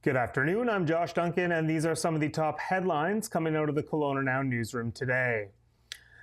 Good afternoon, I'm Josh Duncan, and these are some of the top headlines coming out of the Kelowna Now newsroom today.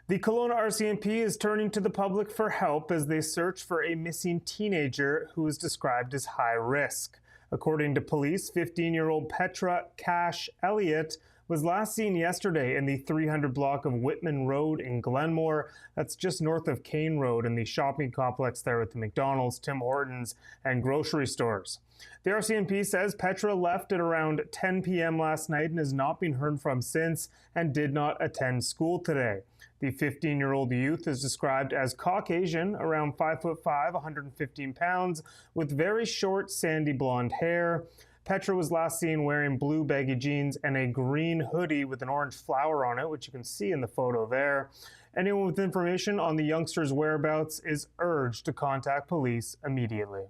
The Kelowna RCMP is turning to the public for help as they search for a missing teenager who is described as high risk. According to police, 15-year-old Petra Cash Elliott was last seen yesterday in the 300 block of Whitman Road in Glenmore. That's just north of Kane Road in the shopping complex there with the McDonald's, Tim Hortons, and grocery stores. The RCMP says Petra left at around 10 p.m. last night and has not been heard from since and did not attend school today. The 15-year-old youth is described as Caucasian, around 5'5", 115 pounds, with very short sandy blonde hair. Petra was last seen wearing blue baggy jeans and a green hoodie with an orange flower on it, which you can see in the photo there. Anyone with information on the youngster's whereabouts is urged to contact police immediately.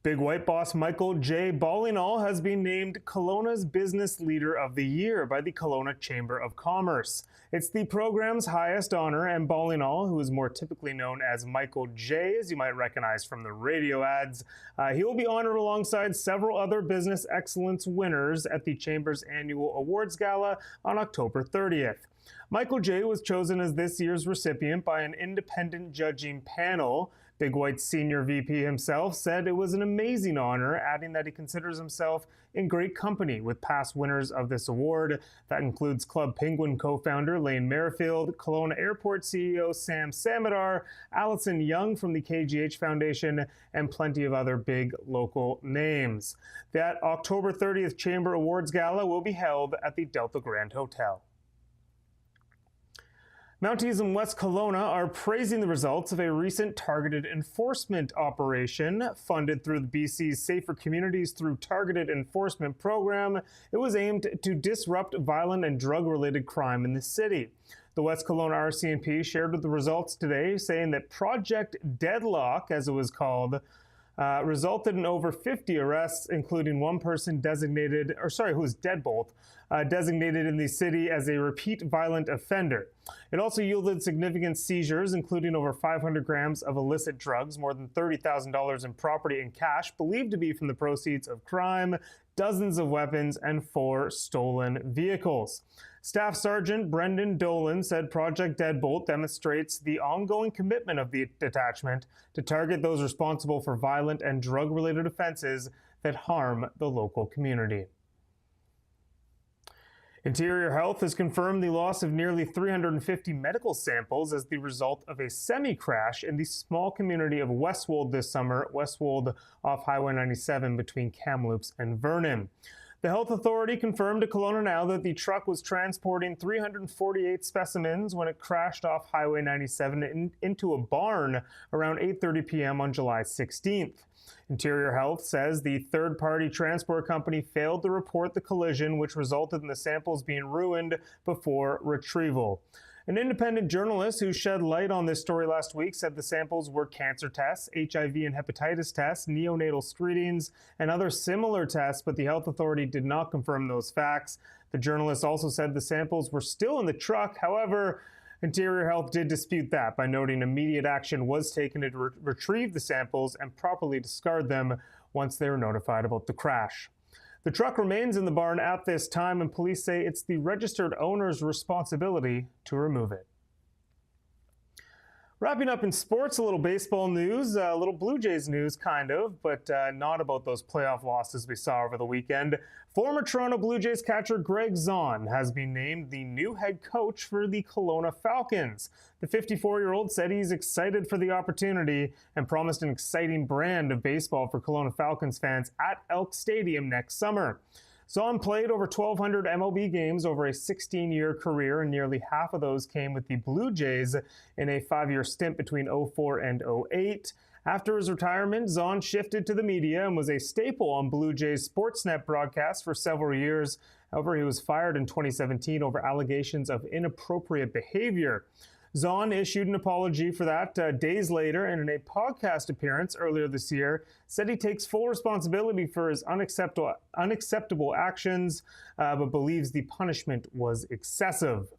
Big White boss Michael J. Ballinall has been named Kelowna's Business Leader of the Year by the Kelowna Chamber of Commerce. It's the program's highest honor, and Ballinall, who is more typically known as Michael J., as you might recognize from the radio ads, he will be honored alongside several other business excellence winners at the Chamber's annual awards gala on October 30th. Michael J. was chosen as this year's recipient by an independent judging panel. Big White's senior VP himself said it was an amazing honor, adding that he considers himself in great company with past winners of this award. That includes Club Penguin co-founder Lane Merrifield, Kelowna Airport CEO Sam Samadar, Allison Young from the KGH Foundation, and plenty of other big local names. That October 30th Chamber Awards Gala will be held at the Delta Grand Hotel. Mounties in West Kelowna are praising the results of a recent targeted enforcement operation funded through the BC's Safer Communities Through Targeted Enforcement program. It was aimed to disrupt violent and drug-related crime in the city. The West Kelowna RCMP shared the results today, saying that Project Deadlock, as it was called, resulted in over 50 arrests, including one person who was deadbolt, designated in the city as a repeat violent offender. It also yielded significant seizures, including over 500 grams of illicit drugs, more than $30,000 in property and cash, believed to be from the proceeds of crime, dozens of weapons, and 4 stolen vehicles. Staff Sergeant Brendan Dolan said Project Deadbolt demonstrates the ongoing commitment of the detachment to target those responsible for violent and drug-related offenses that harm the local community. Interior Health has confirmed the loss of nearly 350 medical samples as the result of a semi-crash in the small community of Westwold this summer, Westwold off Highway 97 between Kamloops and Vernon. The health authority confirmed to Kelowna Now that the truck was transporting 348 specimens when it crashed off Highway 97 into a barn around 8:30 p.m. on July 16th. Interior Health says the third-party transport company failed to report the collision, which resulted in the samples being ruined before retrieval. An independent journalist who shed light on this story last week said the samples were cancer tests, HIV and hepatitis tests, neonatal screenings, and other similar tests, but the health authority did not confirm those facts. The journalist also said the samples were still in the truck. However, Interior Health did dispute that by noting immediate action was taken to retrieve the samples and properly discard them once they were notified about the crash. The truck remains in the barn at this time, and police say it's the registered owner's responsibility to remove it. Wrapping up in sports, a little baseball news, a little Blue Jays news, kind of, but not about those playoff losses we saw over the weekend. Former Toronto Blue Jays catcher Greg Zahn has been named the new head coach for the Kelowna Falcons. The 54-year-old said he's excited for the opportunity and promised an exciting brand of baseball for Kelowna Falcons fans at Elk Stadium next summer. Zahn played over 1,200 MLB games over a 16-year career, and nearly half of those came with the Blue Jays in a 5-year stint between 2004 and 2008. After his retirement, Zahn shifted to the media and was a staple on Blue Jays Sportsnet broadcasts for several years. However, he was fired in 2017 over allegations of inappropriate behavior. Zahn issued an apology for that days later, and in a podcast appearance earlier this year, said he takes full responsibility for his unacceptable actions, but believes the punishment was excessive.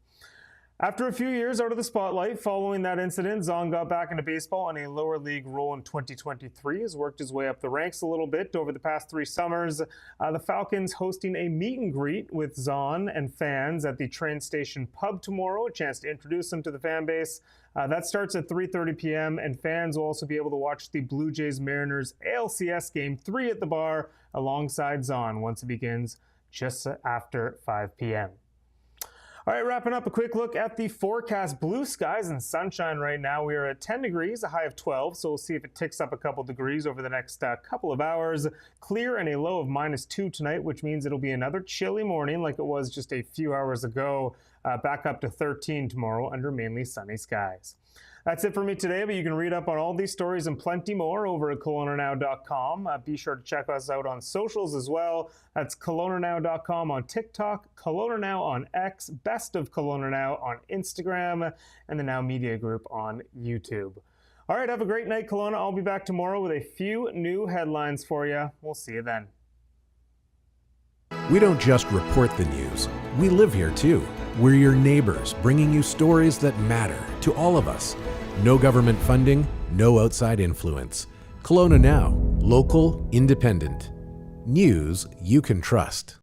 After a few years out of the spotlight following that incident, Zahn got back into baseball in a lower league role in 2023. Has worked his way up the ranks a little bit over the past 3 summers. The Falcons hosting a meet and greet with Zahn and fans at the train station pub tomorrow, a chance to introduce him to the fan base. That starts at 3:30 p.m. and fans will also be able to watch the Blue Jays Mariners ALCS Game 3 at the bar alongside Zahn once it begins just after 5 p.m. All right, wrapping up, a quick look at the forecast. Blue skies and sunshine right now. We are at 10 degrees, a high of 12, so we'll see if it ticks up a couple degrees over the next couple of hours. Clear and a low of -2 tonight, which means it'll be another chilly morning like it was just a few hours ago. Back up to 13 tomorrow under mainly sunny skies. That's it for me today, but you can read up on all these stories and plenty more over at KelownaNow.com. Be sure to check us out on socials as well. That's KelownaNow.com on TikTok, Kelowna Now on X, Best of Kelowna Now on Instagram, and the Now Media Group on YouTube. All right, have a great night, Kelowna. I'll be back tomorrow with a few new headlines for you. We'll see you then. We don't just report the news. We live here too. We're your neighbors, bringing you stories that matter to all of us. No government funding, no outside influence. Kelowna Now, local, independent. News you can trust.